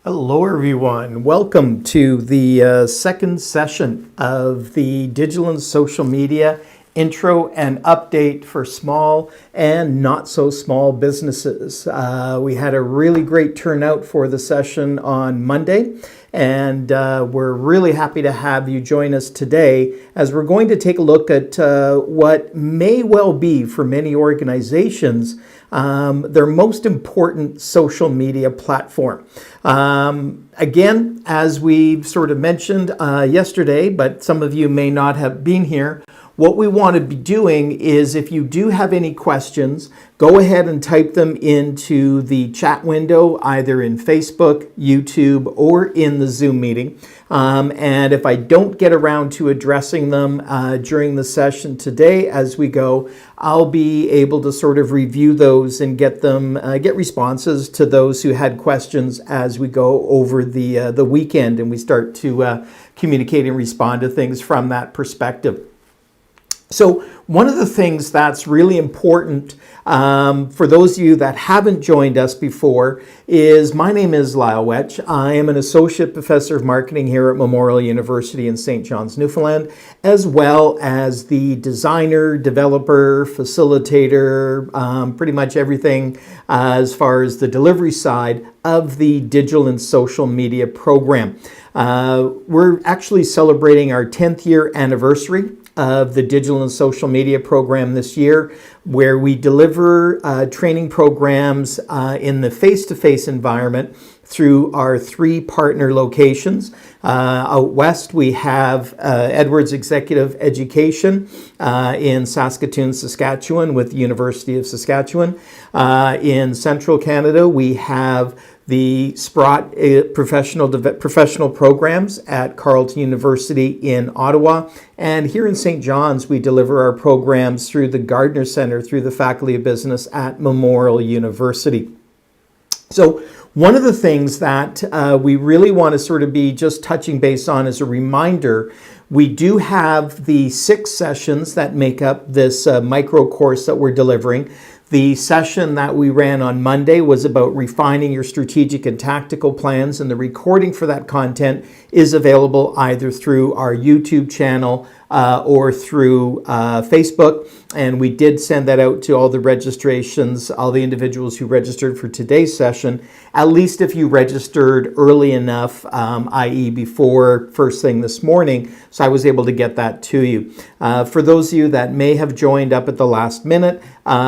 Hello everyone, welcome to the second session of the Digital and Social Media Intro and Update for Small and Not So Small Businesses. We had a really great turnout for the session on Monday, and we're really happy to have you join us today as we're going to take a look at what may well be for many organizations their most important social media platform. Again, as we sort of mentioned yesterday, but some of you may not have been here, what we want to be doing is if you do have any questions, go ahead and type them into the chat window, either in Facebook, YouTube, or in the Zoom meeting. And if I don't get around to addressing them during the session today as we go, I'll be able to sort of review those and get responses to those who had questions as we go over the weekend and we start to communicate and respond to things from that perspective. So one of the things that's really important for those of you that haven't joined us before is my name is Lyle Wetch. I am an associate professor of marketing here at Memorial University in St. John's, Newfoundland, as well as the designer, developer, facilitator, pretty much everything as far as the delivery side of the digital and social media program. We're actually celebrating our 10th year anniversary of the digital and social media program this year, where we deliver training programs in the face-to-face environment through our 3 partner locations. Out west, we have Edwards Executive Education in Saskatoon, Saskatchewan with the University of Saskatchewan. In central Canada, we have the Sprott professional programs at Carleton University in Ottawa. And here in St. John's, we deliver our programs through the Gardner Center, through the Faculty of Business at Memorial University. So one of the things that we really want to sort of be just touching base on as a reminder, we do have the 6 sessions that make up this micro course that we're delivering. The session that we ran on Monday was about refining your strategic and tactical plans, and the recording for that content is available either through our YouTube channel or through Facebook. And we did send that out to all the registrations, all the individuals who registered for today's session, at least if you registered early enough, i.e. before first thing this morning. So I was able to get that to you. For those of you that may have joined up at the last minute,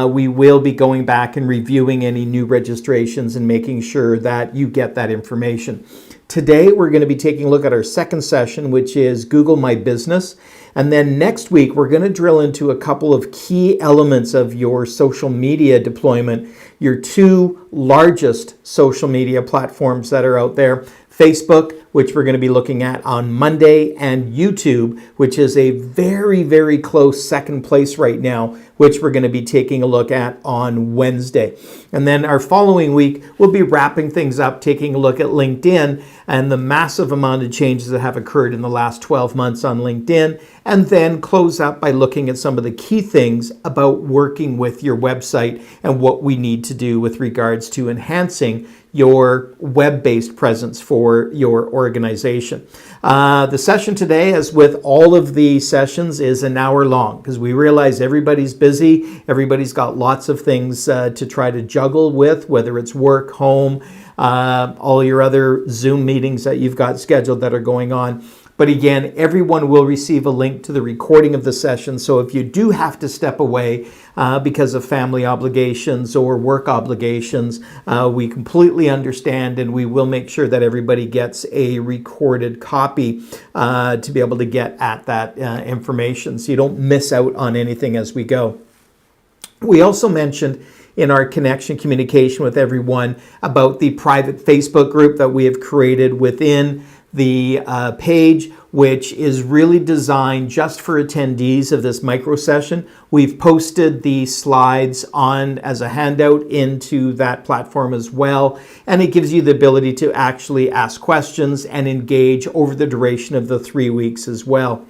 we will be going back and reviewing any new registrations and making sure that you get that information. Today, we're going to be taking a look at our second session, which is Google My Business. And then next week, we're going to drill into a couple of key elements of your social media deployment, your 2 largest social media platforms that are out there, Facebook, which we're going to be looking at on Monday, and YouTube, which is a very, very close second place right now, which we're going to be taking a look at on Wednesday. And then our following week, we'll be wrapping things up, taking a look at LinkedIn and the massive amount of changes that have occurred in the last 12 months on LinkedIn, and then close up by looking at some of the key things about working with your website and what we need to do with regards to enhancing your web-based presence for your organization. The session today, as with all of the sessions, is an hour long because we realize everybody's busy. Everybody's got lots of things to try to juggle with, whether it's work, home, all your other Zoom meetings that you've got scheduled that are going on. But again, everyone will receive a link to the recording of the session. So if you do have to step away because of family obligations or work obligations, we completely understand, and we will make sure that everybody gets a recorded copy to be able to get at that information so you don't miss out on anything as we go. We also mentioned in our connection communication with everyone about the private Facebook group that we have created within the page, which is really designed just for attendees of this micro session. We've posted the slides on as a handout into that platform as well, and it gives you the ability to actually ask questions and engage over the duration of the 3 weeks as well.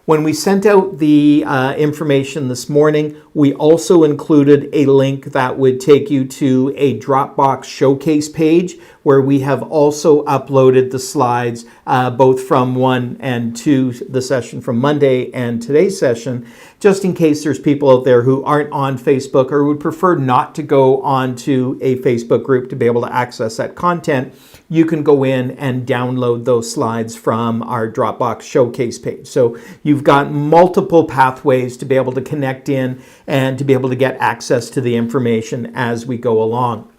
When we sent out the information this morning, we also included a link that would take you to a Dropbox showcase page where we have also uploaded the slides, both from 1 and 2, the session from Monday and today's session, just in case there's people out there who aren't on Facebook or would prefer not to go onto a Facebook group to be able to access that content. You can go in and download those slides from our Dropbox showcase page. So you've got multiple pathways to be able to connect in and to be able to get access to the information as we go along.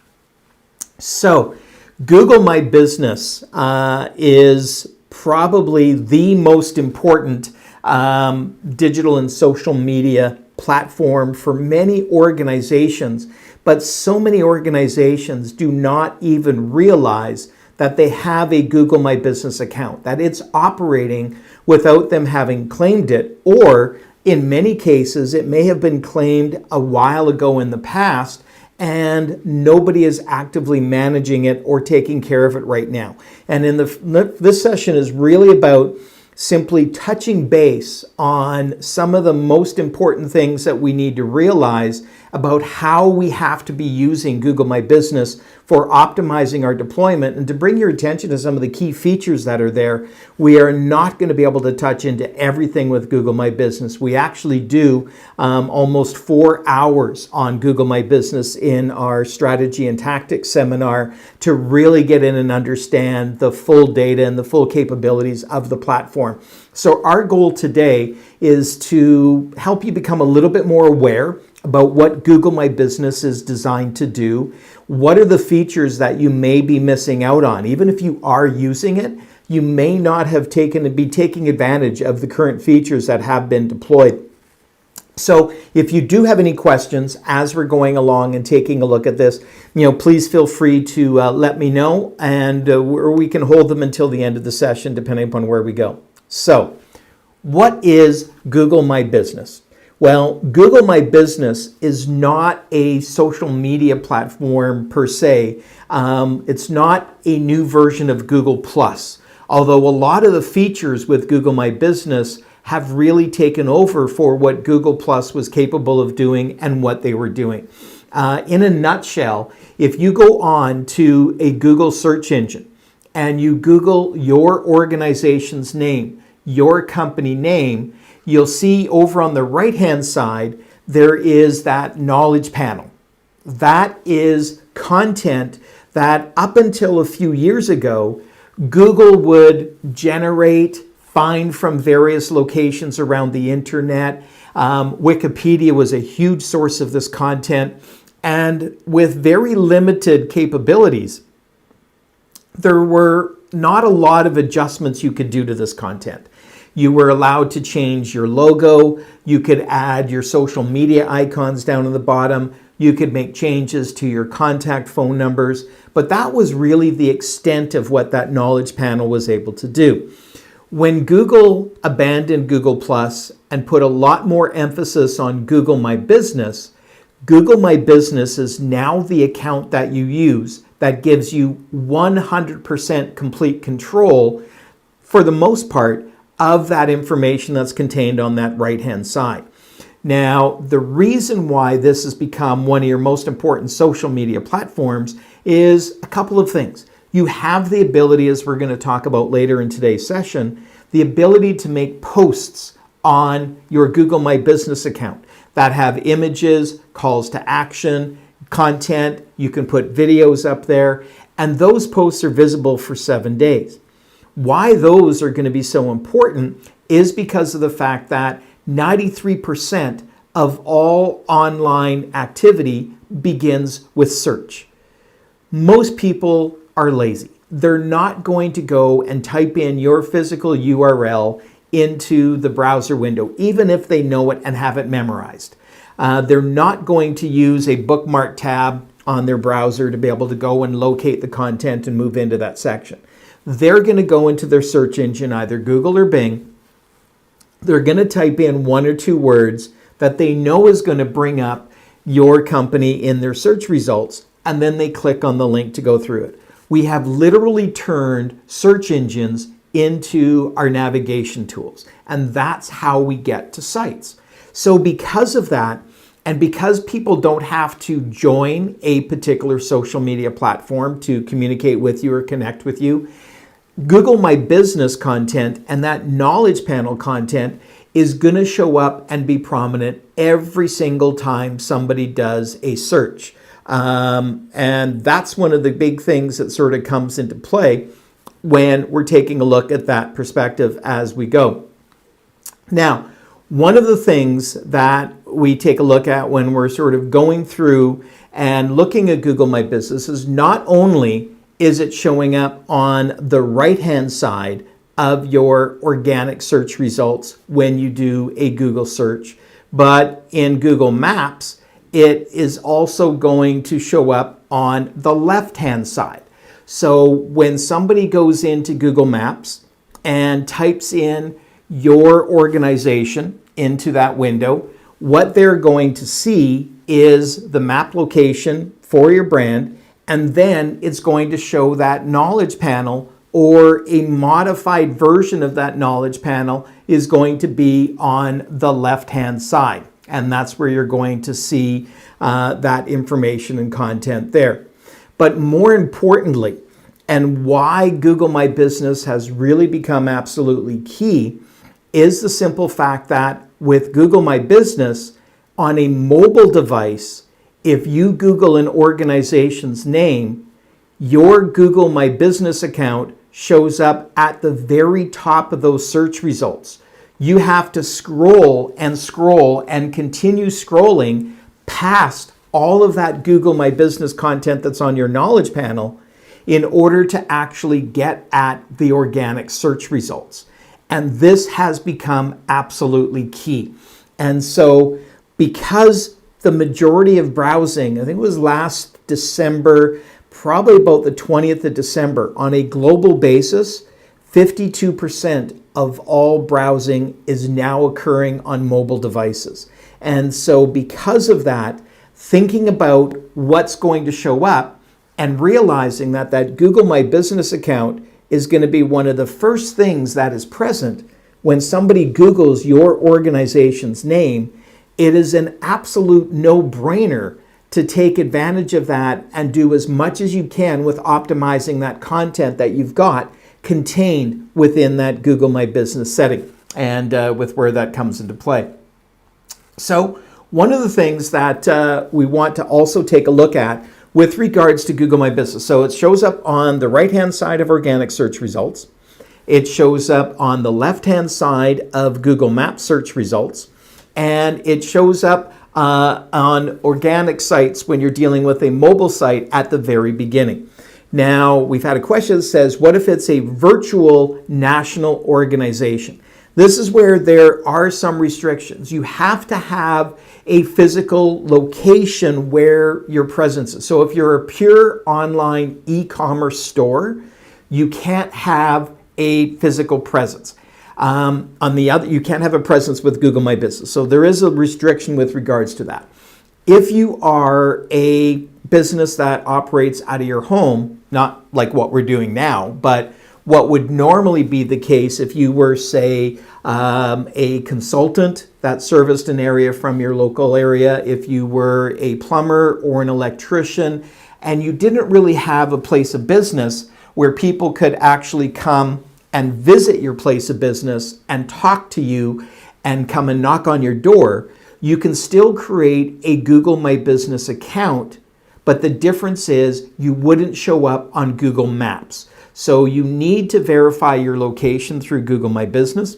So Google My Business is probably the most important digital and social media platform for many organizations, but so many organizations do not even realize that they have a Google My Business account, that it's operating without them having claimed it, or in many cases, it may have been claimed a while ago in the past and nobody is actively managing it or taking care of it right now. And this session is really about simply touching base on some of the most important things that we need to realize about how we have to be using Google My Business for optimizing our deployment. And to bring your attention to some of the key features that are there, we are not going to be able to touch into everything with Google My Business. We actually do almost 4 hours on Google My Business in our strategy and tactics seminar to really get in and understand the full data and the full capabilities of the platform. So our goal today is to help you become a little bit more aware about what Google My Business is designed to do. What are the features that you may be missing out on? Even if you are using it, you may not have be taking advantage of the current features that have been deployed. So if you do have any questions as we're going along and taking a look at this, please feel free to let me know, and we can hold them until the end of the session, depending upon where we go. So what is Google My Business? Well, Google My Business is not a social media platform per se. It's not a new version of Google+, although a lot of the features with Google My Business have really taken over for what Google+ was capable of doing and what they were doing. In a nutshell, if you go on to a Google search engine and you Google your organization's name, your company name, you'll see over on the right-hand side, there is that knowledge panel. That is content that up until a few years ago, Google would generate, find from various locations around the internet. Wikipedia was a huge source of this content. And with very limited capabilities, there were not a lot of adjustments you could do to this content. You were allowed to change your logo. You could add your social media icons down at the bottom. You could make changes to your contact phone numbers. But that was really the extent of what that knowledge panel was able to do. When Google abandoned Google+ and put a lot more emphasis on Google My Business, Google My Business is now the account that you use that gives you 100% complete control, for the most part, of that information that's contained on that right-hand side. Now, the reason why this has become one of your most important social media platforms is a couple of things. You have the ability, as we're going to talk about later in today's session, the ability to make posts on your Google My Business account that have images, calls to action, content. You can put videos up there, and those posts are visible for 7 days. Why those are going to be so important is because of the fact that 93% of all online activity begins with search. Most people are lazy. They're not going to go and type in your physical URL into the browser window, even if they know it and have it memorized. They're not going to use a bookmark tab on their browser to be able to go and locate the content and move into that section. They're going to go into their search engine, either Google or Bing. They're going to type in 1 or 2 words that they know is going to bring up your company in their search results, and then they click on the link to go through it. We have literally turned search engines into our navigation tools, and that's how we get to sites. So because of that, And because people don't have to join a particular social media platform to communicate with you or connect with you, Google My Business content and that knowledge panel content is going to show up and be prominent every single time somebody does a search. And that's one of the big things that sort of comes into play when we're taking a look at that perspective as we go. Now, one of the things that we take a look at when we're sort of going through and looking at Google My Business is not only is it showing up on the right-hand side of your organic search results when you do a Google search, but in Google Maps, it is also going to show up on the left-hand side. So when somebody goes into Google Maps and types in your organization into that window, what they're going to see is the map location for your brand, and then it's going to show that knowledge panel, or a modified version of that knowledge panel is going to be on the left-hand side. And that's where you're going to see that information and content there. But more importantly, and why Google My Business has really become absolutely key, is the simple fact that with Google My Business on a mobile device, if you Google an organization's name, your Google My Business account shows up at the very top of those search results. You have to scroll and continue scrolling past all of that Google My Business content that's on your knowledge panel in order to actually get at the organic search results. And this has become absolutely key. And so because the majority of browsing, I think it was last December, probably about the 20th of December, on a global basis, 52% of all browsing is now occurring on mobile devices. And so because of that, thinking about what's going to show up and realizing that that Google My Business account is going to be one of the first things that is present when somebody Googles your organization's name, it is an absolute no-brainer to take advantage of that and do as much as you can with optimizing that content that you've got contained within that Google My Business setting and with where that comes into play. So one of the things that we want to also take a look at with regards to Google My Business. So it shows up on the right-hand side of organic search results. It shows up on the left-hand side of Google Maps search results. And it shows up on organic sites when you're dealing with a mobile site at the very beginning. Now, we've had a question that says, what if it's a virtual national organization? This is where there are some restrictions. You have to have a physical location where your presence is. So if you're a pure online e-commerce store, you can't have a physical presence. On the other, you can't have a presence with Google My Business. So there is a restriction with regards to that. If you are a business that operates out of your home, not like what we're doing now, but what would normally be the case if you were, say, a consultant that serviced an area from your local area, if you were a plumber or an electrician, and you didn't really have a place of business where people could actually come and visit your place of business and talk to you and come and knock on your door, you can still create a Google My Business account, but the difference is you wouldn't show up on Google Maps. So you need to verify your location through Google My Business.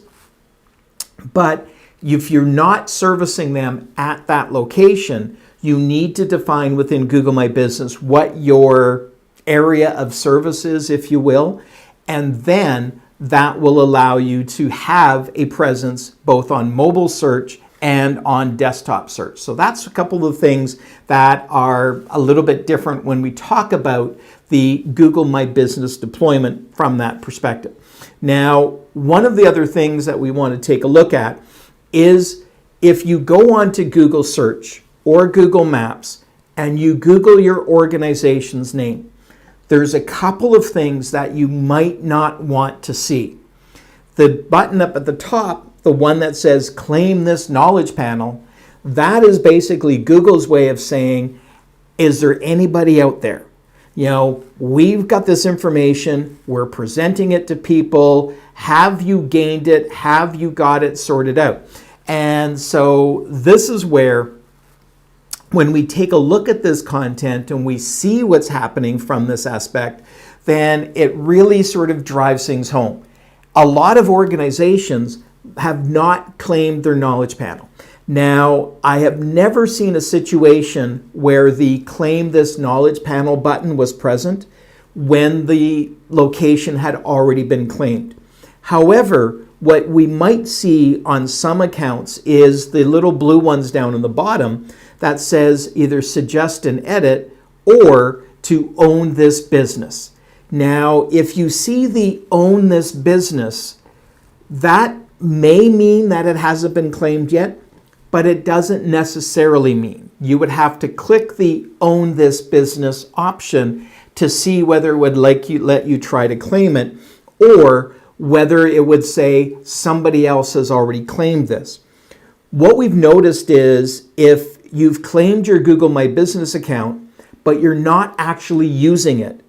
But if you're not servicing them at that location, you need to define within Google My Business what your area of service is, if you will, and then that will allow you to have a presence both on mobile search and on desktop search. So that's a couple of things that are a little bit different when we talk about the Google My Business deployment from that perspective. Now, one of the other things that we want to take a look at is if you go onto Google Search or Google Maps and you Google your organization's name, there's a couple of things that you might not want to see. The button up at the top, the one that says claim this knowledge panel, That is basically Google's way of saying, is there anybody out there? We've got this information, we're presenting it to people. Have you gained it? Have you got it sorted out? And so this is where, when we take a look at this content and we see what's happening from this aspect, then it really sort of drives things home. A lot of organizations have not claimed their knowledge panel. Now, I have never seen a situation where the claim this knowledge panel button was present when the location had already been claimed. However, what we might see on some accounts is the little blue ones down in the bottom that says either suggest and edit or to own this business. Now, if you see the own this business, that may mean that it hasn't been claimed yet, but it doesn't necessarily mean. You would have to click the own this business option to see whether it would let you try to claim it, or whether it would say somebody else has already claimed this. What we've noticed is if you've claimed your Google My Business account, but you're not actually using it,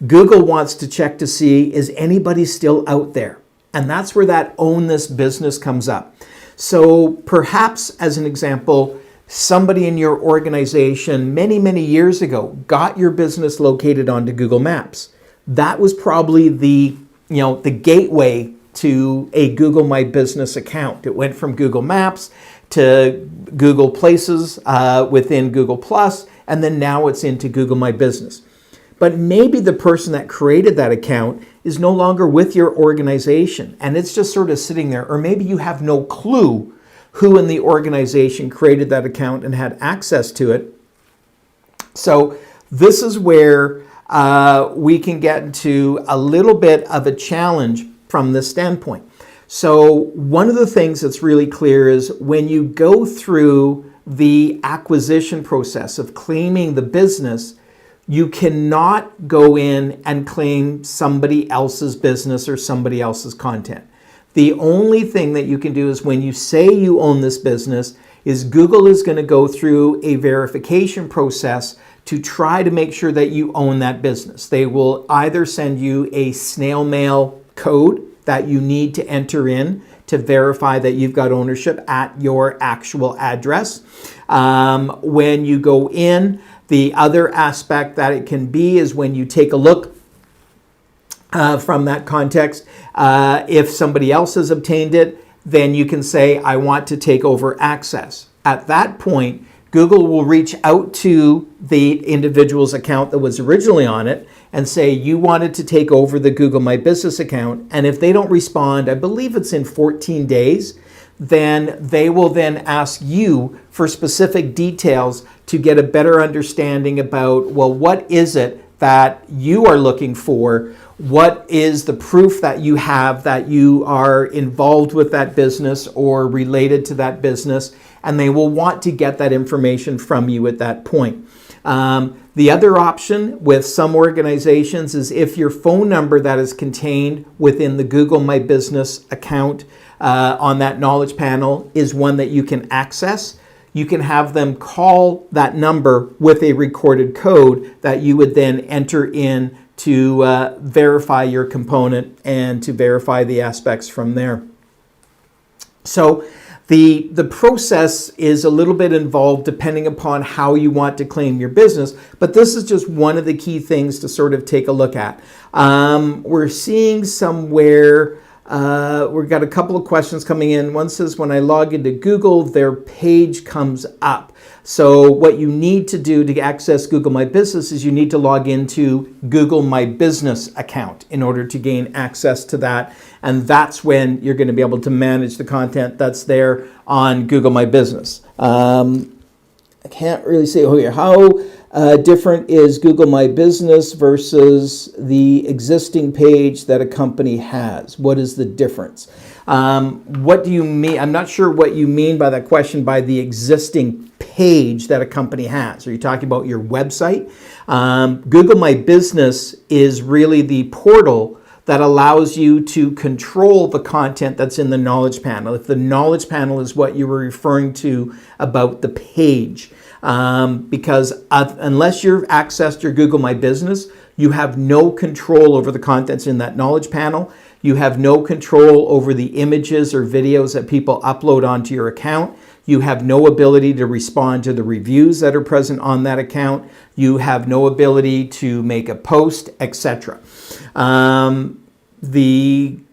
Google wants to check to see, is anybody still out there? And that's where that own this business comes up. So perhaps, as an example, somebody in your organization many, many years ago got your business located onto Google Maps. That was probably the gateway to a Google My Business account. It went from Google Maps to Google Places within Google Plus, and then now it's into Google My Business. But maybe the person that created that account is no longer with your organization and it's just sort of sitting there. Or maybe you have no clue who in the organization created that account and had access to it. So this is where we can get into a little bit of a challenge from this standpoint. So one of the things that's really clear is when you go through the acquisition process of claiming the business, you cannot go in and claim somebody else's business or somebody else's content. The only thing that you can do is when you say you own this business, is Google is going to go through a verification process to try to make sure that you own that business. They will either send you a snail mail code that you need to enter in to verify that you've got ownership at your actual address. When you go in, the other aspect that it can be is when you take a look from that context, if somebody else has obtained it, then you can say, I want to take over access. At that point, Google will reach out to the individual's account that was originally on it and say, you wanted to take over the Google My Business account. And if they don't respond, I believe it's in 14 days, then they will then ask you for specific details to get a better understanding about, well, what is it that you are looking for? What is the proof that you have that you are involved with that business or related to that business? And they will want to get that information from you at that point. The other option with some organizations is if your phone number that is contained within the Google My Business account on that knowledge panel is one that you can access, you can have them call that number with a recorded code that you would then enter in to verify your component and to verify the aspects from there. So the process is a little bit involved depending upon how you want to claim your business, but this is just one of the key things to sort of take a look at. We're seeing somewhere, we've got a couple of questions coming in. One says, when I log into Google, their page comes up. So what you need to do to access Google My Business is you need to log into Google My Business account in order to gain access to that. And that's when you're going to be able to manage the content that's there on Google My Business. I can't really say here. How different is Google My Business versus the existing page that a company has? What is the difference? What do you mean? I'm not sure what you mean by that question, by the existing page that a company has. Are you talking about your website? Google My Business is really the portal that allows you to control the content that's in the knowledge panel. If the knowledge panel is what you were referring to about the page, because unless you've accessed your Google My Business, you have no control over the contents in that knowledge panel. You have no control over the images or videos that people upload onto your account. You have no ability to respond to the reviews that are present on that account. You have no ability to make a post, etc. We've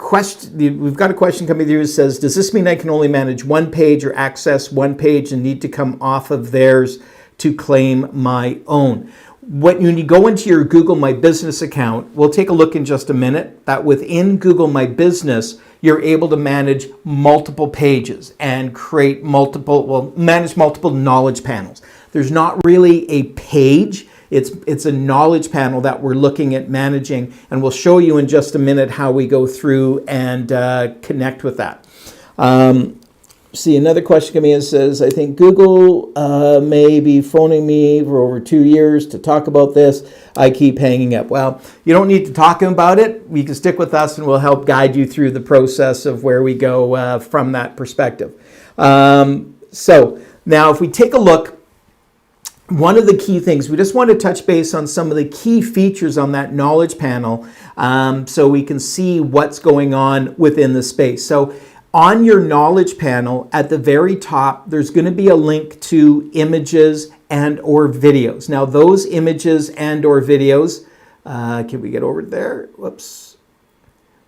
got a question coming through that says, does this mean I can only manage one page or access one page and need to come off of theirs to claim my own? When you go into your Google My Business account, we'll take a look in just a minute, that within Google My Business, you're able to manage multiple pages and manage multiple knowledge panels. There's not really a page. It's a knowledge panel that we're looking at managing, and we'll show you in just a minute how we go through and connect with that. See, another question coming in says, I think Google may be phoning me for over 2 years to talk about this. I keep hanging up. Well, you don't need to talk about it. You can stick with us and we'll help guide you through the process of where we go from that perspective. So now if we take a look, one of the key things, we just want to touch base on some of the key features on that knowledge panel so we can see what's going on within the space. So on your knowledge panel, at the very top, there's going to be a link to images and or videos. Now, those images and or videos, can we get over there? Whoops.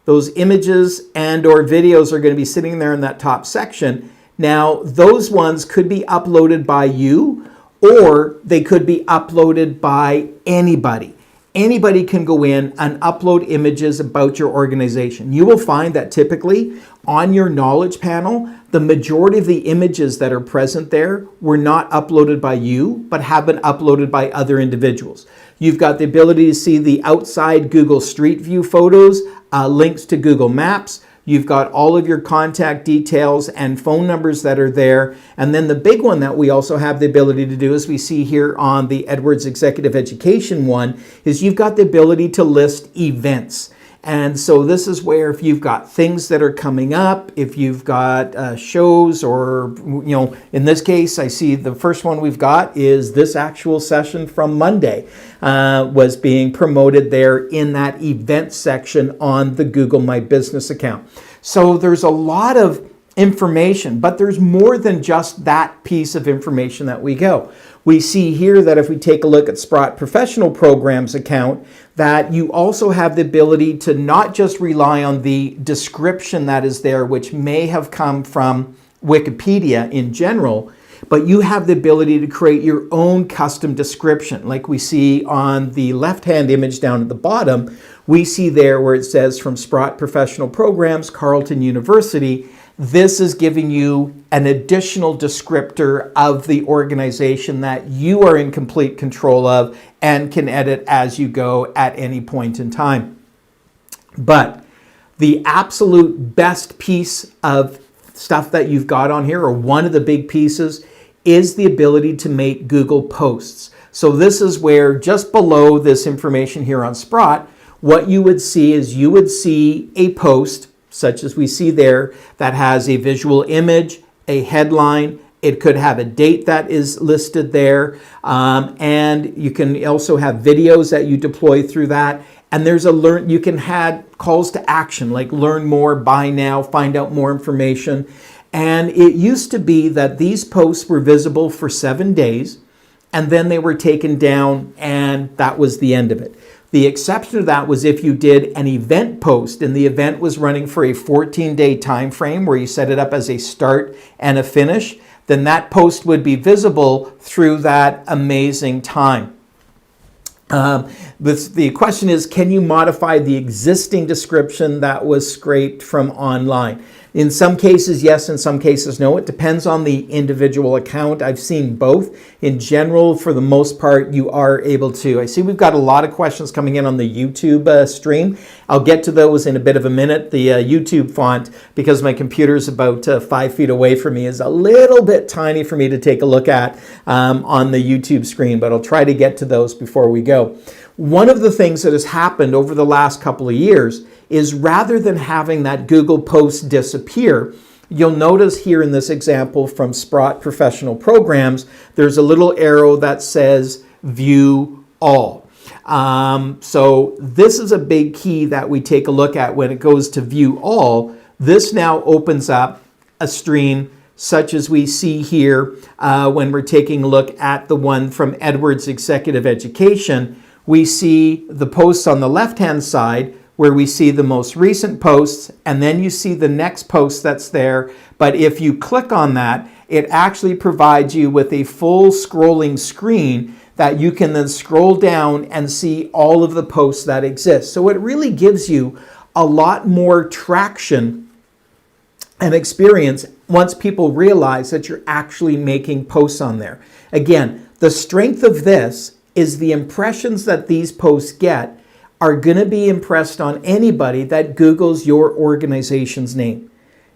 Those images and or videos are going to be sitting there in that top section. Now, those ones could be uploaded by you, or they could be uploaded by anybody. Anybody can go in and upload images about your organization. You will find that typically on your knowledge panel, the majority of the images that are present there were not uploaded by you, but have been uploaded by other individuals. You've got the ability to see the outside Google Street View photos, links to Google Maps. You've got all of your contact details and phone numbers that are there. And then the big one that we also have the ability to do, as we see here on the Edwards Executive Education one, is you've got the ability to list events. And so this is where if you've got things that are coming up, if you've got shows or, in this case, I see the first one we've got is this actual session from Monday was being promoted there in that event section on the Google My Business account. So there's a lot of information, but there's more than just that piece of information that we go. We see here that if we take a look at Sprott Professional Programs account, that you also have the ability to not just rely on the description that is there, which may have come from Wikipedia in general, but you have the ability to create your own custom description. Like we see on the left-hand image down at the bottom, we see there where it says from Sprott Professional Programs, Carleton University. This is giving you an additional descriptor of the organization that you are in complete control of and can edit as you go at any point in time. But the absolute best piece of stuff that you've got on here, or one of the big pieces, is the ability to make Google posts. So this is where just below this information here on Sprott, what you would see is you would see a post such as we see there, that has a visual image, a headline. It could have a date that is listed there. And you can also have videos that you deploy through that. And there's you can add calls to action, like learn more, buy now, find out more information. And it used to be that these posts were visible for 7 days, and then they were taken down, and that was the end of it. The exception to that was if you did an event post and the event was running for a 14-day time frame where you set it up as a start and a finish, then that post would be visible through that amazing time. The question is, can you modify the existing description that was scraped from online? In some cases, yes. In some cases, no. It depends on the individual account. I've seen both. In general, for the most part, you are able to. I see we've got a lot of questions coming in on the YouTube stream. I'll get to those in a bit of a minute. The YouTube font, because my computer is about 5 feet away from me, is a little bit tiny for me to take a look at on the YouTube screen, but I'll try to get to those before we go. One of the things that has happened over the last couple of years is rather than having that Google post disappear, you'll notice here in this example from Sprott Professional Programs, there's a little arrow that says View All. So this is a big key that we take a look at when it goes to View All. This now opens up a stream such as we see here when we're taking a look at the one from Edwards Executive Education. We see the posts on the left-hand side where we see the most recent posts, and then you see the next post that's there. But if you click on that, it actually provides you with a full scrolling screen that you can then scroll down and see all of the posts that exist. So it really gives you a lot more traction and experience once people realize that you're actually making posts on there. Again, the strength of this is the impressions that these posts get are going to be impressed on anybody that Googles your organization's name.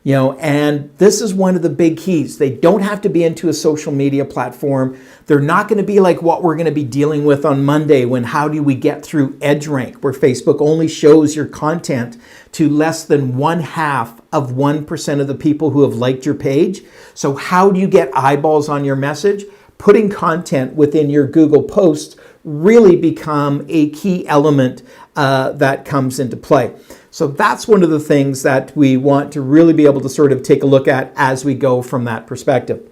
And this is one of the big keys. They don't have to be into a social media platform. They're not going to be like what we're going to be dealing with on Monday when how do we get through EdgeRank, where Facebook only shows your content to less than 0.5% of the people who have liked your page. So how do you get eyeballs on your message? Putting content within your Google posts really become a key element that comes into play. So that's one of the things that we want to really be able to sort of take a look at as we go from that perspective.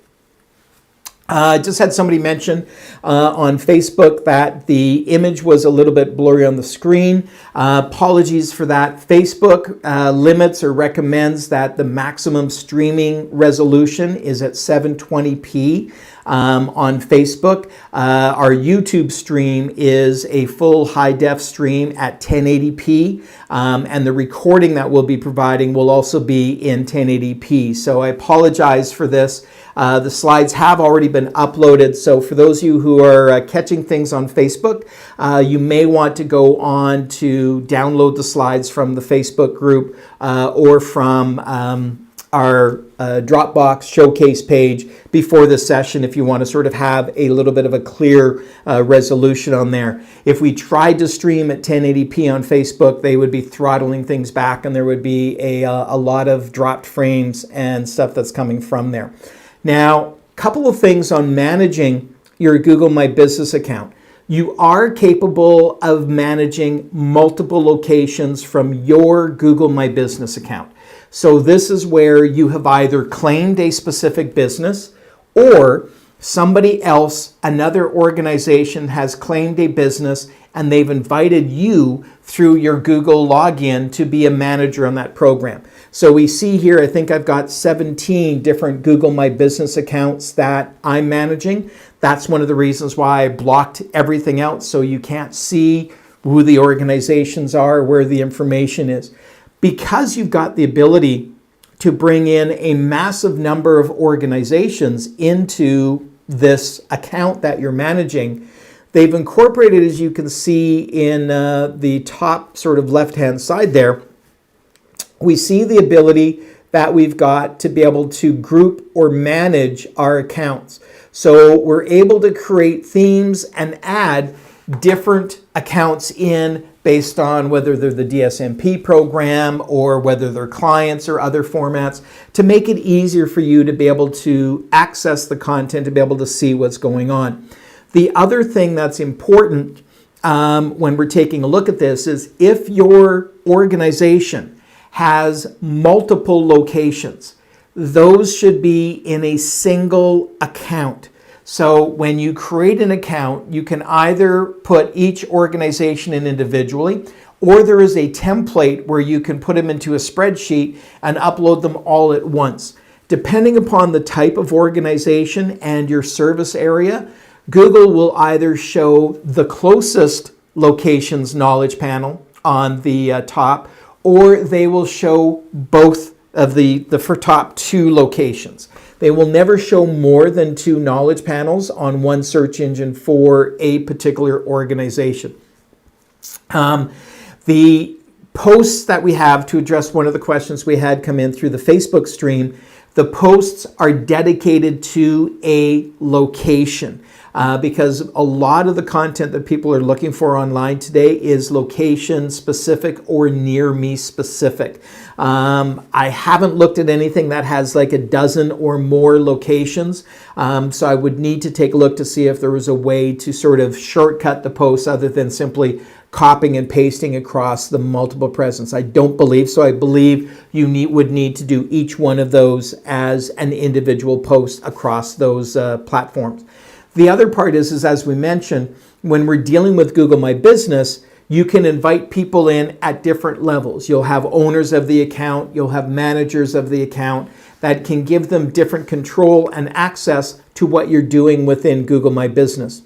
I just had somebody mention on Facebook that the image was a little bit blurry on the screen. Apologies for that. Facebook limits or recommends that the maximum streaming resolution is at 720p on Facebook. Our YouTube stream is a full high-def stream at 1080p, and the recording that we'll be providing will also be in 1080p. So I apologize for this. The slides have already been uploaded, so for those of you who are catching things on Facebook, you may want to go on to download the slides from the Facebook group or from our Dropbox showcase page before the session if you want to sort of have a little bit of a clear resolution on there. If we tried to stream at 1080p on Facebook, they would be throttling things back and there would be a lot of dropped frames and stuff that's coming from there. Now, a couple of things on managing your Google My Business account. You are capable of managing multiple locations from your Google My Business account. So this is where you have either claimed a specific business or somebody else, another organization has claimed a business and they've invited you through your Google login to be a manager on that program. So we see here, I think I've got 17 different Google My Business accounts that I'm managing. That's one of the reasons why I blocked everything out so you can't see who the organizations are, where the information is. Because you've got the ability to bring in a massive number of organizations into this account that you're managing, they've incorporated, as you can see in the top sort of left-hand side there, we see the ability that we've got to be able to group or manage our accounts. So we're able to create themes and add different accounts in based on whether they're the DSMP program or whether they're clients or other formats to make it easier for you to be able to access the content, to be able to see what's going on. The other thing that's important when we're taking a look at this is if your organization has multiple locations, those should be in a single account. So when you create an account, you can either put each organization in individually, or there is a template where you can put them into a spreadsheet and upload them all at once. Depending upon the type of organization and your service area, Google will either show the closest location's knowledge panel on the top, or they will show both of the top two locations. They will never show more than 2 knowledge panels on one search engine for a particular organization. The posts that we have, to address one of the questions we had come in through the Facebook stream, the posts are dedicated to a location. because a lot of the content that people are looking for online today is location specific or near me specific. I haven't looked at anything that has like a dozen or more locations, so I would need to take a look to see if there was a way to sort of shortcut the posts other than simply copying and pasting across the multiple presence. I don't believe so. I believe you would need to do each one of those as an individual post across those platforms. The other part is as we mentioned, when we're dealing with Google My Business, you can invite people in at different levels. You'll have owners of the account, you'll have managers of the account that can give them different control and access to what you're doing within Google My Business.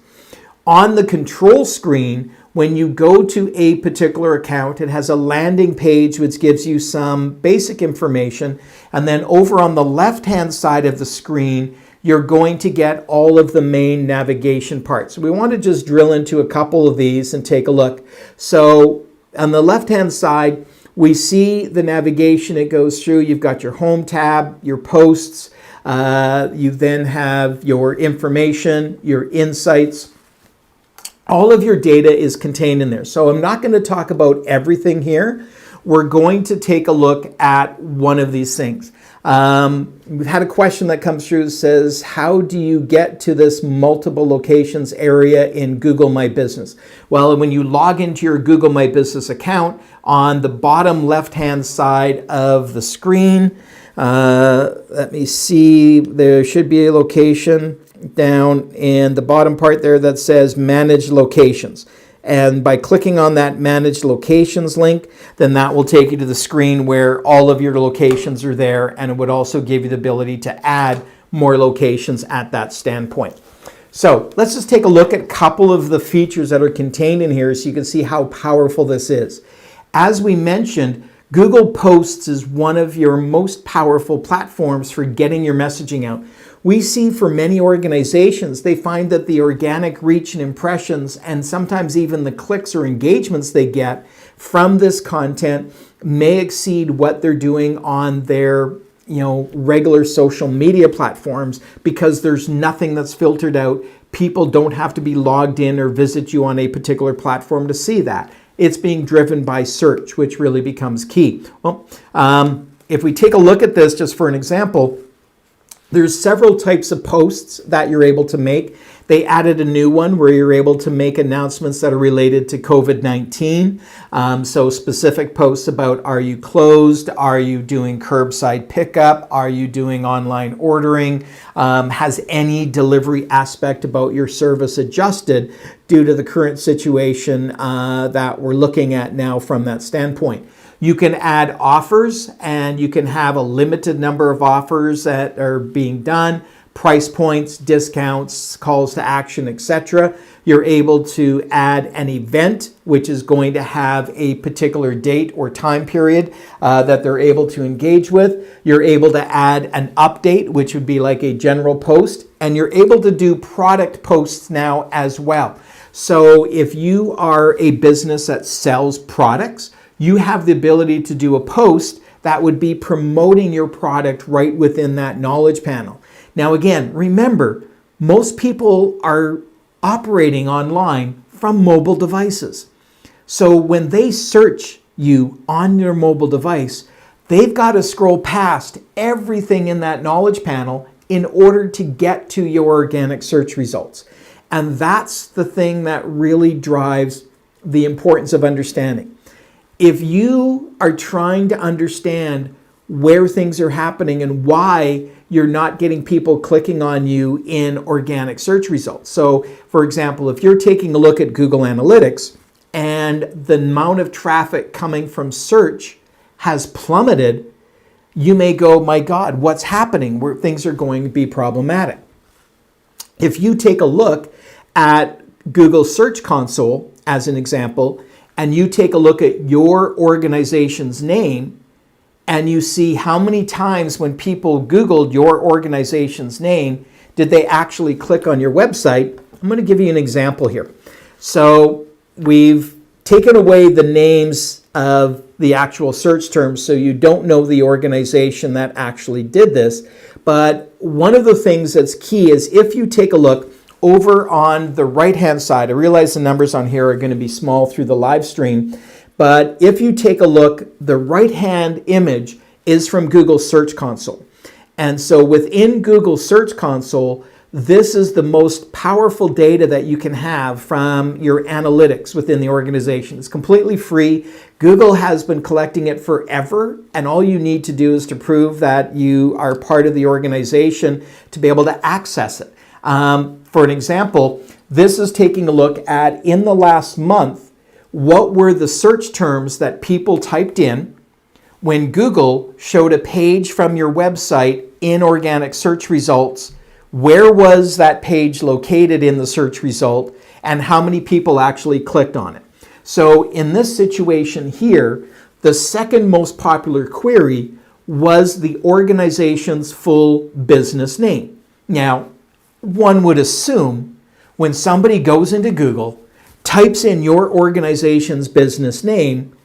On the control screen, when you go to a particular account, it has a landing page which gives you some basic information. And then over on the left-hand side of the screen, you're going to get all of the main navigation parts. We want to just drill into a couple of these and take a look. So on the left-hand side, we see the navigation it goes through. You've got your home tab, your posts. You then have your information, your insights. All of your data is contained in there. So I'm not going to talk about everything here. We're going to take a look at one of these things. We've had a question that comes through that says, how do you get to this multiple locations area in Google My Business? Well, when you log into your Google My Business account, on the bottom left-hand side of the screen, let me see, there should be a location down in the bottom part there that says Manage Locations. And by clicking on that Manage Locations link, then that will take you to the screen where all of your locations are there, and it would also give you the ability to add more locations at that standpoint. So let's just take a look at a couple of the features that are contained in here so you can see how powerful this is. As we mentioned, Google Posts is one of your most powerful platforms for getting your messaging out. We see for many organizations, they find that the organic reach and impressions and sometimes even the clicks or engagements they get from this content may exceed what they're doing on their regular social media platforms because there's nothing that's filtered out. People don't have to be logged in or visit you on a particular platform to see that. It's being driven by search, which really becomes key. Well, if we take a look at this just for an example, there's several types of posts that you're able to make. They added a new one where you're able to make announcements that are related to COVID-19. So specific posts about, are you closed? Are you doing curbside pickup? Are you doing online ordering? Has any delivery aspect about your service adjusted due to the current situation that we're looking at now from that standpoint? You can add offers, and you can have a limited number of offers that are being done, price points, discounts, calls to action, etc. You're able to add an event, which is going to have a particular date or time period that they're able to engage with. You're able to add an update, which would be like a general post, and you're able to do product posts now as well. So if you are a business that sells products, you have the ability to do a post that would be promoting your product right within that knowledge panel. Now again, remember, most people are operating online from mobile devices. So when they search you on your mobile device, they've got to scroll past everything in that knowledge panel in order to get to your organic search results. And that's the thing that really drives the importance of understanding. If you are trying to understand where things are happening and why you're not getting people clicking on you in organic search results. So, for example, if you're taking a look at Google Analytics and the amount of traffic coming from search has plummeted, you may go, my God, what's happening? Where things are going to be problematic. If you take a look at Google Search Console, as an example, and you take a look at your organization's name, and you see how many times when people Googled your organization's name, did they actually click on your website? I'm going to give you an example here. So we've taken away the names of the actual search terms, so you don't know the organization that actually did this. But one of the things that's key is if you take a look over on the right-hand side, I realize the numbers on here are going to be small through the live stream, but if you take a look, the right-hand image is from Google Search Console. And so within Google Search Console, this is the most powerful data that you can have from your analytics within the organization. It's completely free. Google has been collecting it forever, and all you need to do is to prove that you are part of the organization to be able to access it. For an example, this is taking a look at, in the last month, what were the search terms that people typed in when Google showed a page from your website in organic search results. Where was that page located in the search result, and how many people actually clicked on it? So in this situation here, the second most popular query was the organization's full business name. Now, one would assume when somebody goes into Google, types in your organization's business name,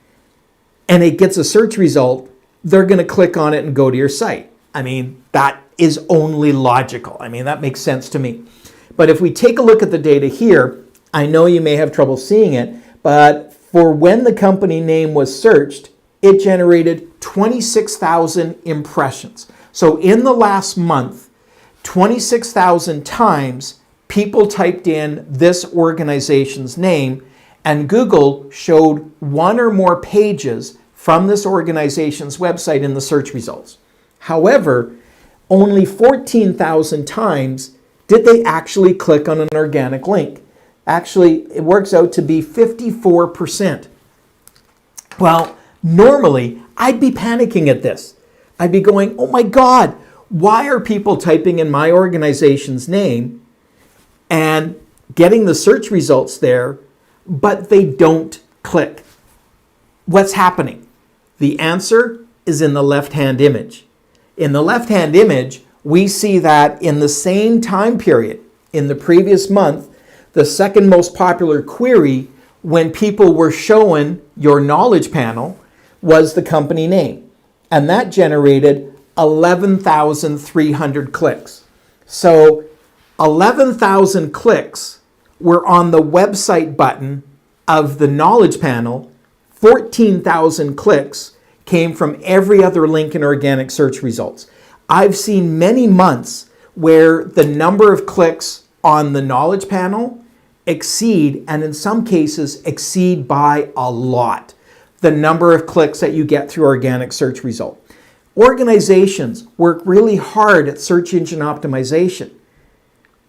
and it gets a search result, they're going to click on it and go to your site. I mean, that is only logical. I mean, that makes sense to me. But if we take a look at the data here, I know you may have trouble seeing it, but for when the company name was searched, it generated 26,000 impressions. So in the last month, 26,000 times people typed in this organization's name, and Google showed one or more pages from this organization's website in the search results. However, only 14,000 times did they actually click on an organic link. Actually, it works out to be 54%. Well, normally, I'd be panicking at this. I'd be going, oh my God, why are people typing in my organization's name and getting the search results there, but they don't click? What's happening? The answer is in the left-hand image. In the left-hand image, we see that in the same time period, in the previous month, the second most popular query when people were showing your knowledge panel was the company name. And that generated 11,300 clicks. So 11,000 clicks were on the website button of the knowledge panel. 14,000 clicks came from every other link in organic search results. I've seen many months where the number of clicks on the knowledge panel exceed, and in some cases exceed by a lot, the number of clicks that you get through organic search result. Organizations work really hard at search engine optimization,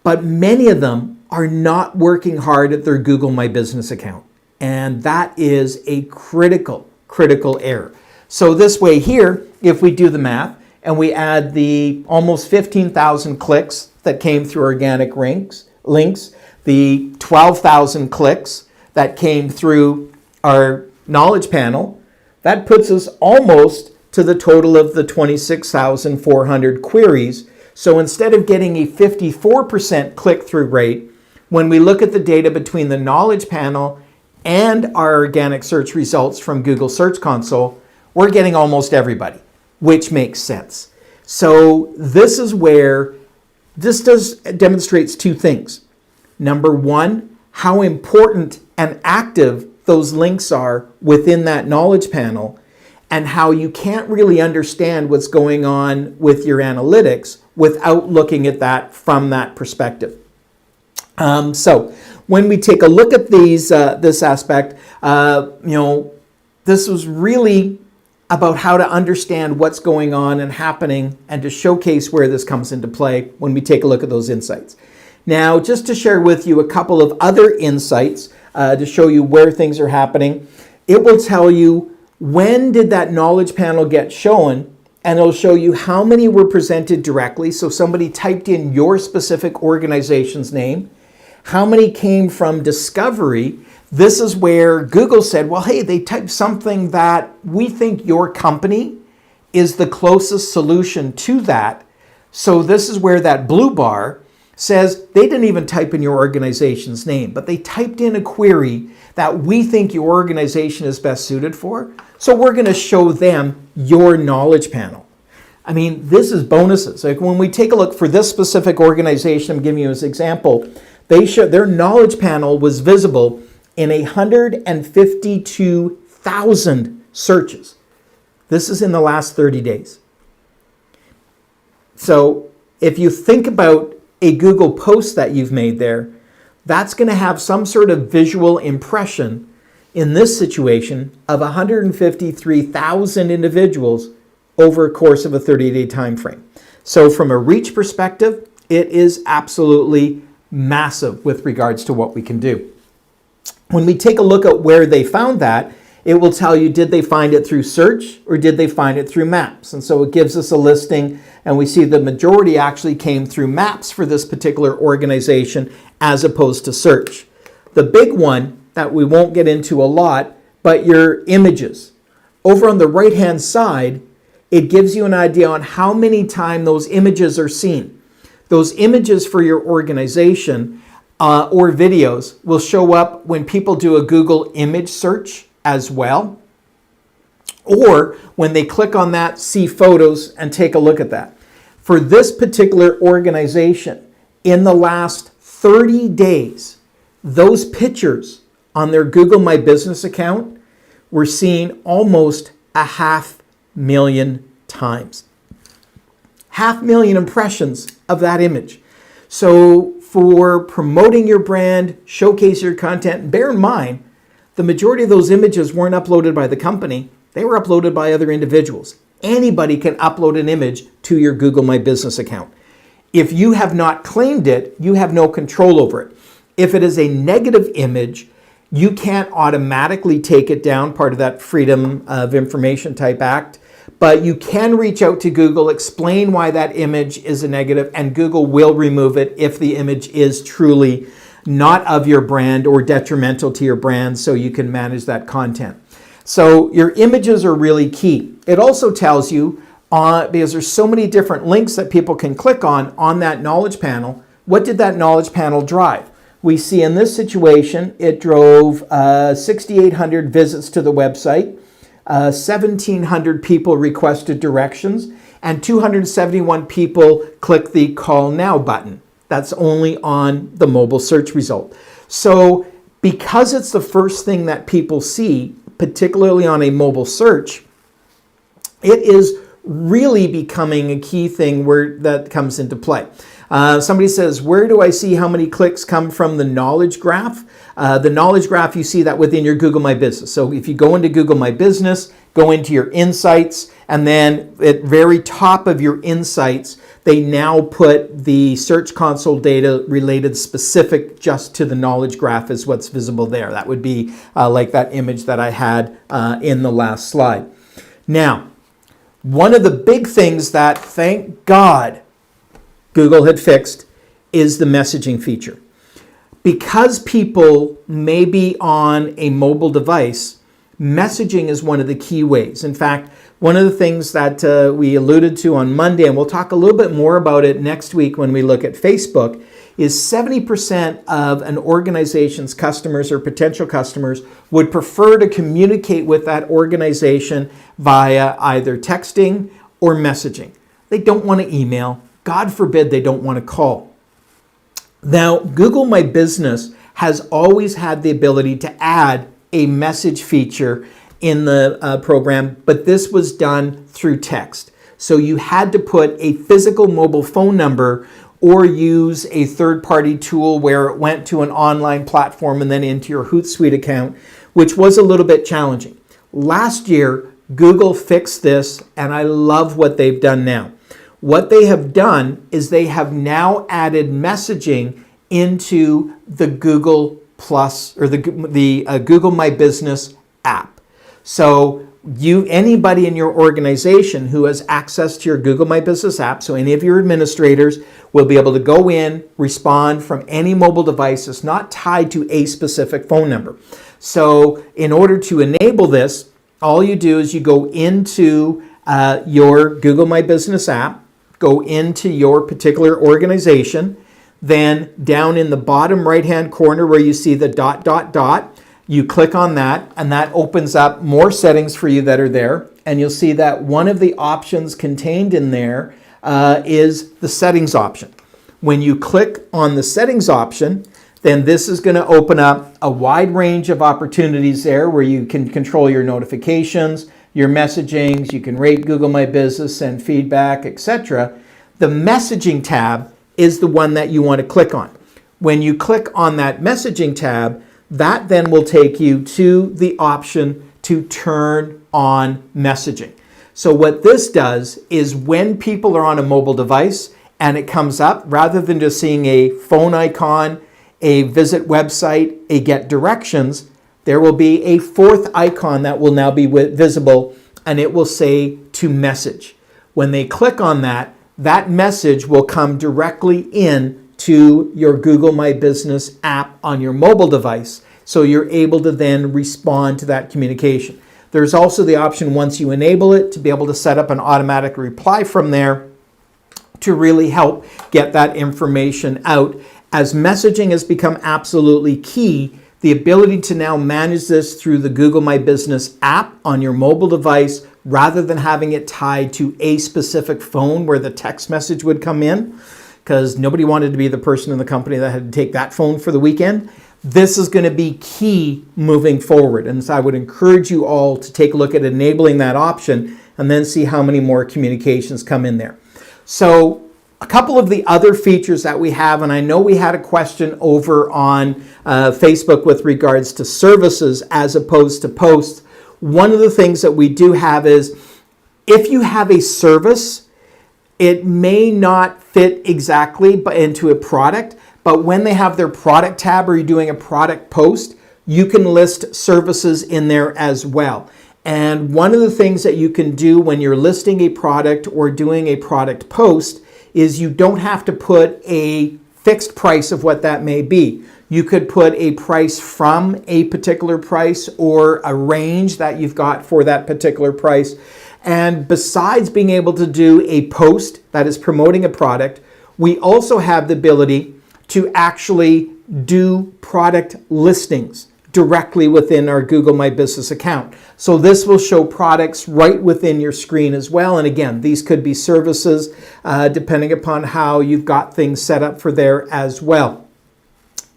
but many of them are not working hard at their Google My Business account. And that is a critical error. So this way here, if we do the math and we add the almost 15,000 clicks that came through organic links, the 12,000 clicks that came through our knowledge panel, that puts us almost to the total of the 26,400 queries. So instead of getting a 54% click-through rate, when we look at the data between the knowledge panel and our organic search results from Google Search Console, we're getting almost everybody, which makes sense. So this is where this demonstrates two things. Number one, how important and active those links are within that knowledge panel, and how you can't really understand what's going on with your analytics without looking at that from that perspective. So when we take a look at this aspect, this was really about how to understand what's going on and happening, and to showcase where this comes into play when we take a look at those insights. Now, just to share with you a couple of other insights to show you where things are happening, it will tell you when did that knowledge panel get shown, and it'll show you how many were presented directly. So somebody typed in your specific organization's name. How many came from discovery? This is where Google said, well, hey, they typed something that we think your company is the closest solution to that. So this is where that blue bar says they didn't even type in your organization's name, but they typed in a query that we think your organization is best suited for. So we're going to show them your knowledge panel. I mean, this is bonuses. Like when we take a look for this specific organization, I'm giving you as an example, Their knowledge panel was visible in 152,000 searches. This is in the last 30 days. So if you think about a Google post that you've made there, that's going to have some sort of visual impression in this situation of 153,000 individuals over a course of a 30-day time frame. So from a reach perspective, it is absolutely massive with regards to what we can do. When we take a look at where they found that, it will tell you, did they find it through search or did they find it through maps? And so it gives us a listing, and we see the majority actually came through maps for this particular organization as opposed to search. The big one that we won't get into a lot, but your images. Over on the right-hand side, it gives you an idea on how many times those images are seen. Those images for your organization or videos will show up when people do a Google image search as well, or when they click on that, see photos and take a look at that. For this particular organization, in the last 30 days, those pictures on their Google My Business account were seen almost 500,000 times. 500,000 impressions of that image. So for promoting your brand, showcase your content, bear in mind, the majority of those images weren't uploaded by the company. They were uploaded by other individuals. Anybody can upload an image to your Google My Business account. If you have not claimed it, you have no control over it. If it is a negative image, you can't automatically take it down, part of that Freedom of Information Type Act, but you can reach out to Google, explain why that image is a negative, and Google will remove it if the image is truly not of your brand or detrimental to your brand, so you can manage that content. So your images are really key. It also tells you, because there's so many different links that people can click on that knowledge panel, what did that knowledge panel drive? We see in this situation, it drove 6,800 visits to the website, 1,700 people requested directions, and 271 people clicked the Call Now button. That's only on the mobile search result. So because it's the first thing that people see, particularly on a mobile search, it is really becoming a key thing where that comes into play. Somebody says, where do I see how many clicks come from the knowledge graph? The knowledge graph, you see that within your Google My Business. So if you go into Google My Business, go into your insights, and then at very top of your insights, they now put the Search Console data related specific just to the knowledge graph is what's visible there. That would be like that image that I had in the last slide. Now, one of the big things that, thank God, Google had fixed is the messaging feature. Because people may be on a mobile device, messaging is one of the key ways. In fact, one of the things that we alluded to on Monday, and we'll talk a little bit more about it next week when we look at Facebook, is 70% of an organization's customers or potential customers would prefer to communicate with that organization via either texting or messaging. They don't want to email. God forbid they don't want to call. Now, Google My Business has always had the ability to add a message feature in the program, but this was done through text. So you had to put a physical mobile phone number or use a third-party tool where it went to an online platform and then into your Hootsuite account, which was a little bit challenging. Last year, Google fixed this, and I love what they've done now. What they have done is they have now added messaging into the Google Plus or the Google My Business app. So anybody in your organization who has access to your Google My Business app, so any of your administrators will be able to go in, respond from any mobile device that's not tied to a specific phone number. So in order to enable this, all you do is you go into your Google My Business app, go into your particular organization, then down in the bottom right-hand corner where you see the ... you click on that, and that opens up more settings for you that are there. And you'll see that one of the options contained in there is the settings option. When you click on the settings option, then this is going to open up a wide range of opportunities there where you can control your notifications, your messagings, you can rate Google My Business, send feedback, etc. The messaging tab is the one that you want to click on. When you click on that messaging tab, that then will take you to the option to turn on messaging. So what this does is when people are on a mobile device and it comes up, rather than just seeing a phone icon, a visit website, a get directions, there will be a fourth icon that will now be visible, and it will say to message. When they click on that, that message will come directly in to your Google My Business app on your mobile device, so you're able to then respond to that communication. There's also the option, once you enable it, to be able to set up an automatic reply from there to really help get that information out. As messaging has become absolutely key, the ability to now manage this through the Google My Business app on your mobile device, rather than having it tied to a specific phone where the text message would come in, because nobody wanted to be the person in the company that had to take that phone for the weekend. This is going to be key moving forward. And so I would encourage you all to take a look at enabling that option and then see how many more communications come in there. So a couple of the other features that we have, and I know we had a question over on Facebook with regards to services as opposed to posts. One of the things that we do have is, if you have a service, it may not fit exactly into a product, but when they have their product tab or you're doing a product post, you can list services in there as well. And one of the things that you can do when you're listing a product or doing a product post is you don't have to put a fixed price of what that may be. You could put a price from a particular price or a range that you've got for that particular price. And besides being able to do a post that is promoting a product, we also have the ability to actually do product listings directly within our Google My Business account. So this will show products right within your screen as well. And again, these could be services depending upon how you've got things set up for there as well.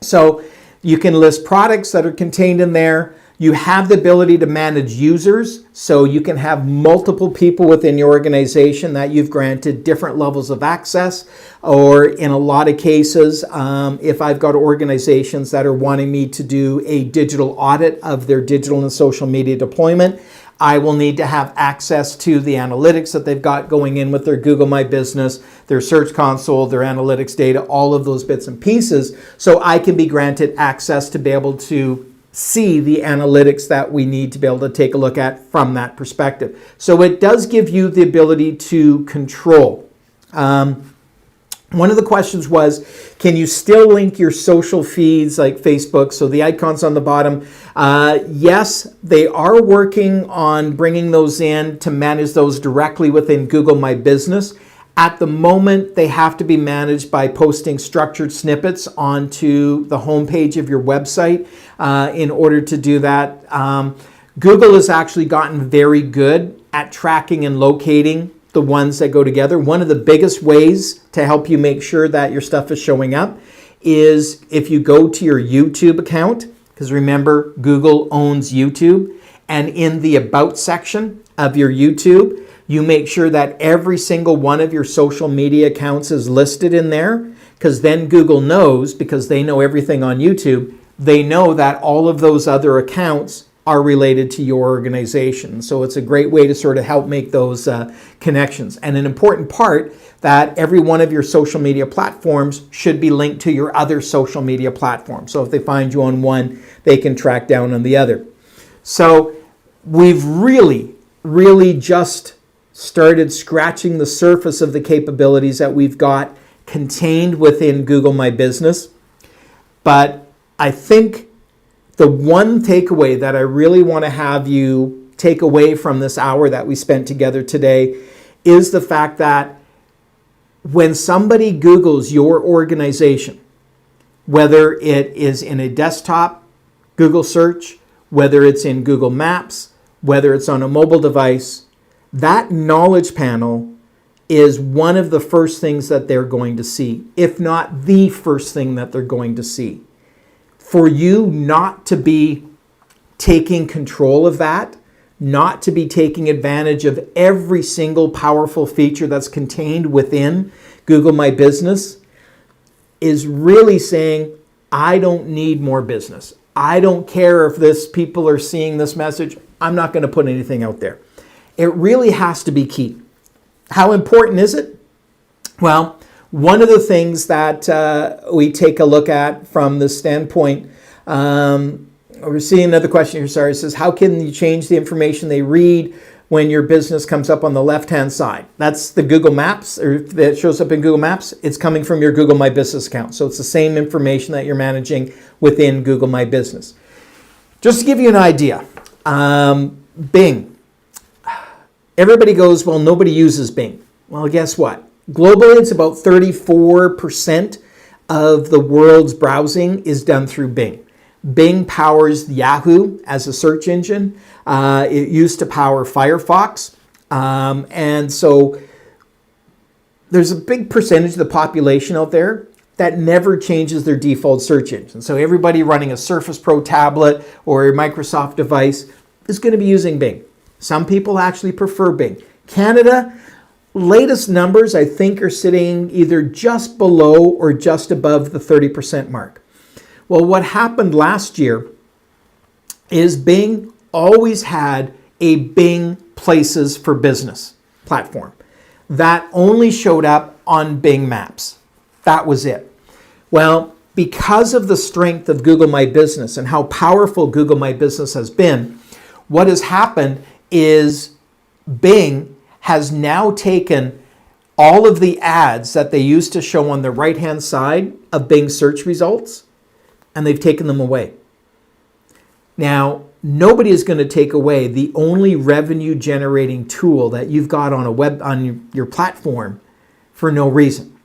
So you can list products that are contained in there. You have the ability to manage users, so you can have multiple people within your organization that you've granted different levels of access, or in a lot of cases, if I've got organizations that are wanting me to do a digital audit of their digital and social media deployment, I will need to have access to the analytics that they've got going in with their Google My Business, their Search Console, their analytics data, all of those bits and pieces, so I can be granted access to be able to see the analytics that we need to be able to take a look at from that perspective. So it does give you the ability to control. One of the questions was, can you still link your social feeds like Facebook? So the icons on the bottom, yes, they are working on bringing those in to manage those directly within Google My Business. At the moment, they have to be managed by posting structured snippets onto the homepage of your website in order to do that. Google has actually gotten very good at tracking and locating the ones that go together. One of the biggest ways to help you make sure that your stuff is showing up is if you go to your YouTube account, because remember, Google owns YouTube, and in the About section of your YouTube, you make sure that every single one of your social media accounts is listed in there, because then Google knows, because they know everything on YouTube, they know that all of those other accounts are related to your organization. So it's a great way to sort of help make those connections. And an important part that every one of your social media platforms should be linked to your other social media platforms. So if they find you on one, they can track down on the other. So we've really just started scratching the surface of the capabilities that we've got contained within Google My Business. But I think the one takeaway that I really want to have you take away from this hour that we spent together today is the fact that when somebody Googles your organization, whether it is in a desktop Google search, whether it's in Google Maps, whether it's on a mobile device, that knowledge panel is one of the first things that they're going to see, if not the first thing that they're going to see. for you not to be taking control of that, not to be taking advantage of every single powerful feature that's contained within Google My Business, is really saying, I don't need more business. I don't care if people are seeing this message. I'm not going to put anything out there. It really has to be key. How important is it? Well, one of the things that we take a look at from the standpoint, we're seeing another question here, sorry, it says, how can you change the information they read when your business comes up on the left-hand side? That's the Google Maps, or that shows up in Google Maps. It's coming from your Google My Business account. So it's the same information that you're managing within Google My Business. Just to give you an idea, Bing. Everybody goes, well, nobody uses Bing. Well, guess what? Globally, it's about 34% of the world's browsing is done through Bing. Bing powers Yahoo as a search engine. It used to power Firefox. And so there's a big percentage of the population out there that never changes their default search engine. So everybody running a Surface Pro tablet or a Microsoft device is going to be using Bing. Some people actually prefer Bing. Canada, latest numbers I think are sitting either just below or just above the 30% mark. Well, what happened last year is Bing always had a Bing Places for Business platform that only showed up on Bing Maps. That was it. Well, because of the strength of Google My Business and how powerful Google My Business has been, what has happened is Bing has now taken all of the ads that they used to show on the right-hand side of Bing search results, and they've taken them away. Now, nobody is going to take away the only revenue-generating tool that you've got on your platform for no reason.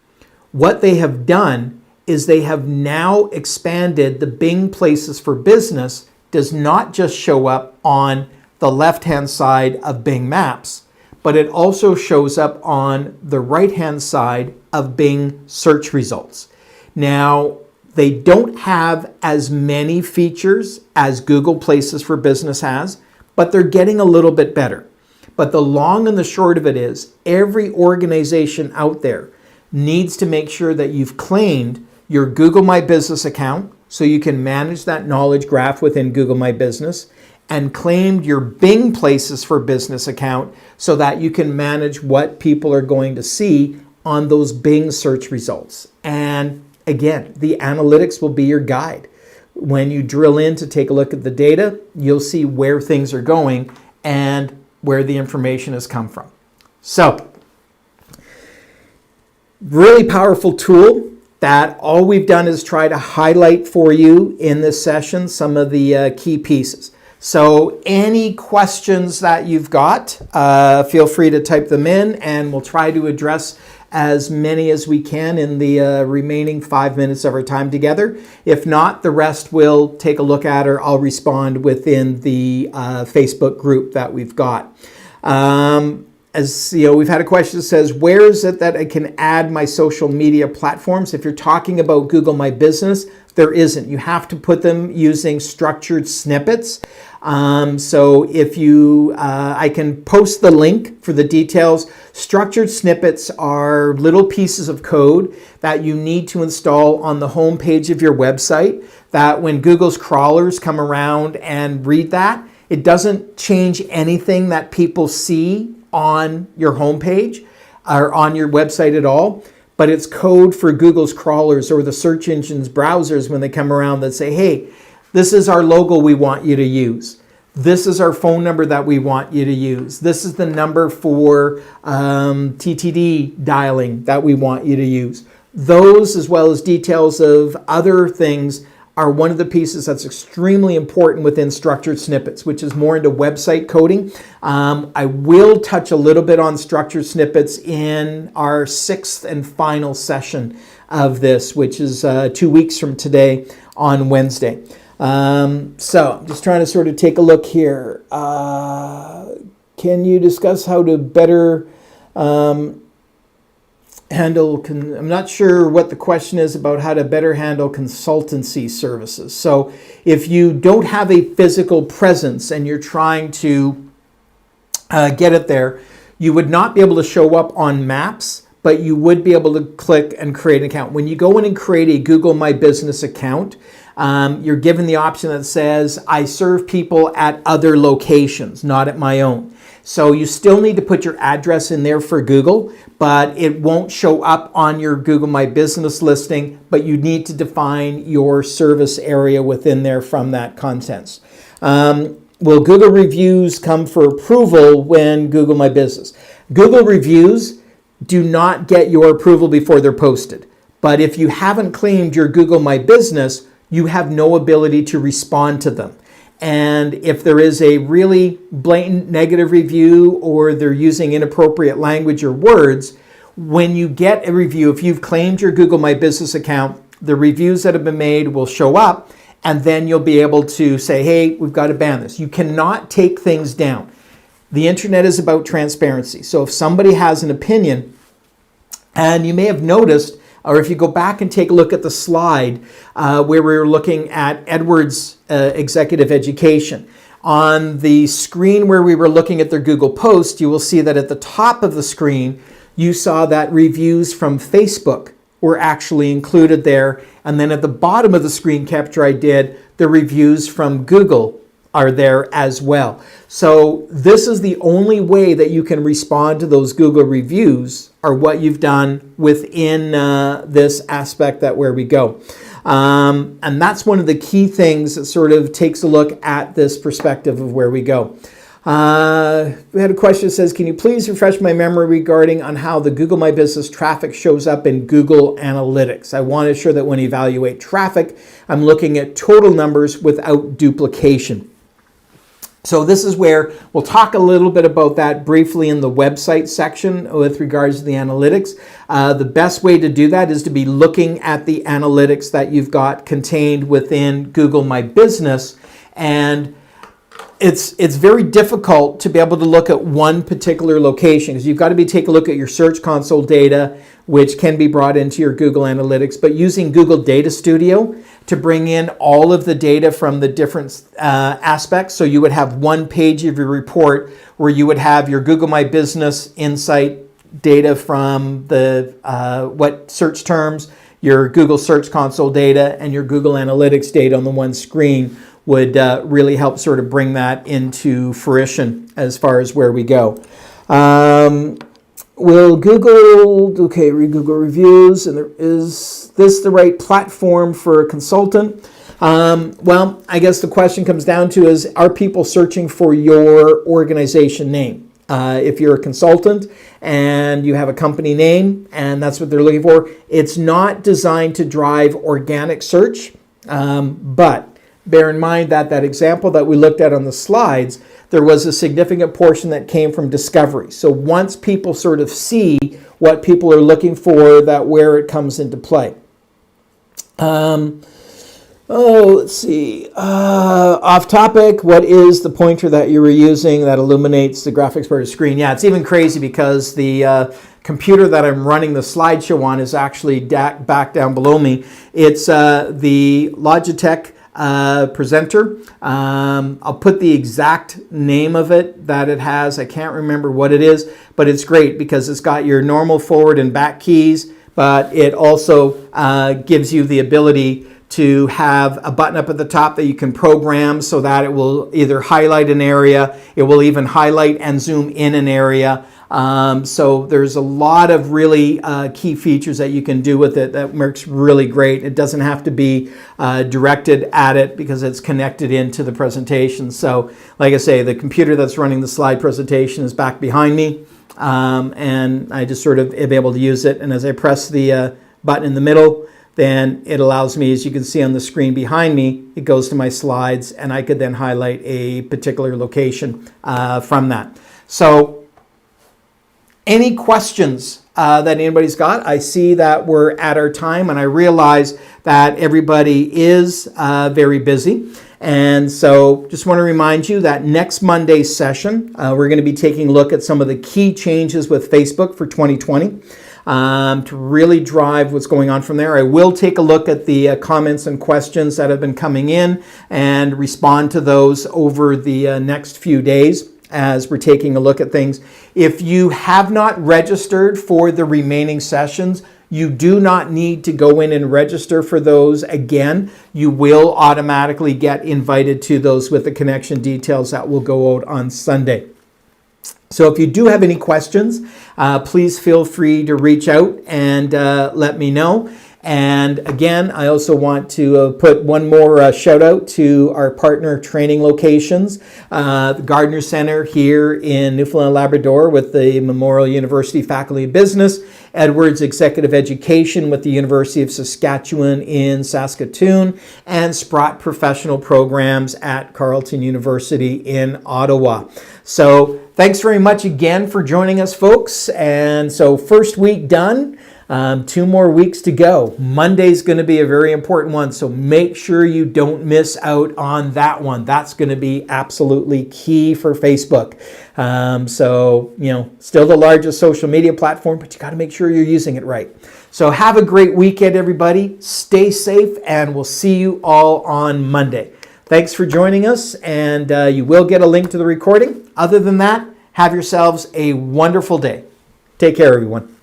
What they have done is they have now expanded the Bing Places for Business does not just show up on the left-hand side of Bing Maps, but it also shows up on the right-hand side of Bing search results. Now, they don't have as many features as Google Places for Business has, but they're getting a little bit better. But the long and the short of it is, every organization out there needs to make sure that you've claimed your Google My Business account so you can manage that knowledge graph within Google My Business, and claimed your Bing Places for Business account so that you can manage what people are going to see on those Bing search results. And again, the analytics will be your guide. When you drill in to take a look at the data, you'll see where things are going and where the information has come from. So, really powerful tool that all we've done is try to highlight for you in this session some of the key pieces. So any questions that you've got, feel free to type them in, and we'll try to address as many as we can in the remaining 5 minutes of our time together. If not, the rest we'll take a look at, or I'll respond within the Facebook group that we've got. As you know, we've had a question that says, where is it that I can add my social media platforms? If you're talking about Google My Business, there isn't. You have to put them using structured snippets. So if you, I can post the link for the details. Structured snippets are little pieces of code that you need to install on the home page of your website, that when Google's crawlers come around and read that, it doesn't change anything that people see on your homepage or on your website at all, but it's code for Google's crawlers or the search engine's browsers when they come around that say, hey, this is our logo we want you to use. This is our phone number that we want you to use. This is the number for TTD dialing that we want you to use. Those, as well as details of other things, are one of the pieces that's extremely important within structured snippets, which is more into website coding. I will touch a little bit on structured snippets in our 6th and final session of this, which is 2 weeks from today on Wednesday. So I'm just trying to sort of take a look here. Can you discuss how to better I'm not sure what the question is about how to better handle consultancy services. So if you don't have a physical presence and you're trying to get it there, you would not be able to show up on maps, but you would be able to click and create an account. When you go in and create a Google My Business account, you're given the option that says, I serve people at other locations, not at my own. So you still need to put your address in there for Google, but it won't show up on your Google My Business listing, but you need to define your service area within there from that contents. Will Google reviews come for approval when Google My Business? Google reviews do not get your approval before they're posted. But if you haven't claimed your Google My Business, you have no ability to respond to them. And if there is a really blatant negative review or they're using inappropriate language or words, when you get a review, if you've claimed your Google My Business account, the reviews that have been made will show up, and then you'll be able to say, hey, we've got to ban this. You cannot take things down. The internet is about transparency. So if somebody has an opinion, and you may have noticed, or if you go back and take a look at the slide where we were looking at Edward's executive education. On the screen where we were looking at their Google post, you will see that at the top of the screen, you saw that reviews from Facebook were actually included there. And then at the bottom of the screen capture I did, the reviews from Google are there as well. So this is the only way that you can respond to those Google reviews, are what you've done within this aspect that where we go. And that's one of the key things that sort of takes a look at this perspective of where we go. We had a question that says, can you please refresh my memory regarding on how the Google My Business traffic shows up in Google Analytics? I want to ensure that when I evaluate traffic, I'm looking at total numbers without duplication. So this is where we'll talk a little bit about that briefly in the website section with regards to the analytics. The best way to do that is to be looking at the analytics that you've got contained within Google My Business. And it's very difficult to be able to look at one particular location, because you've got to take a look at your Search Console data, which can be brought into your Google Analytics, but using Google Data Studio to bring in all of the data from the different aspects. So you would have one page of your report where you would have your Google My Business Insight data from the what search terms, your Google Search Console data, and your Google Analytics data on the one screen would really help sort of bring that into fruition as far as where we go. Will Google, read Google reviews, and is this the right platform for a consultant? Well, I guess the question comes down to is, are people searching for your organization name? If you're a consultant and you have a company name and that's what they're looking for, it's not designed to drive organic search, but bear in mind that that example that we looked at on the slides, there was a significant portion that came from discovery. So once people sort of see what people are looking for, that where it comes into play. Let's see. Off topic, what is the pointer that you were using that illuminates the graphics part of the screen? Yeah, it's even crazy because the computer that I'm running the slideshow on is actually back down below me. It's the Logitech presenter. I'll put the exact name of it that it has. I can't remember what it is, but it's great because it's got your normal forward and back keys, but it also gives you the ability to have a button up at the top that you can program so that it will either highlight an area, it will even highlight and zoom in an area. So there's a lot of really key features that you can do with it that works really great. It doesn't have to be directed at it because it's connected into the presentation. So like I say, the computer that's running the slide presentation is back behind me, and I just sort of am able to use it. And as I press the button in the middle, then it allows me, as you can see on the screen behind me, it goes to my slides, and I could then highlight a particular location from that. So any questions that anybody's got? I see that we're at our time, and I realize that everybody is very busy. And so just want to remind you that next Monday's session, we're going to be taking a look at some of the key changes with Facebook for 2020. to really drive what's going on from there. I will take a look at the comments and questions that have been coming in and respond to those over the next few days as we're taking a look at things. If you have not registered for the remaining sessions, you do not need to go in and register for those again. You will automatically get invited to those with the connection details that will go out on Sunday. So if you do have any questions, please feel free to reach out and let me know. And again, I also want to put one more shout out to our partner training locations. The Gardner Center here in Newfoundland and Labrador with the Memorial University Faculty of Business, Edwards Executive Education with the University of Saskatchewan in Saskatoon, and Sprott Professional Programs at Carleton University in Ottawa. So thanks very much again for joining us, folks. And so first week done. 2 more weeks to go. Monday's going to be a very important one, so make sure you don't miss out on that one. That's going to be absolutely key for Facebook. So, still the largest social media platform, but you got to make sure you're using it right. So have a great weekend, everybody. Stay safe, and we'll see you all on Monday. Thanks for joining us, and you will get a link to the recording. Other than that, have yourselves a wonderful day. Take care, everyone.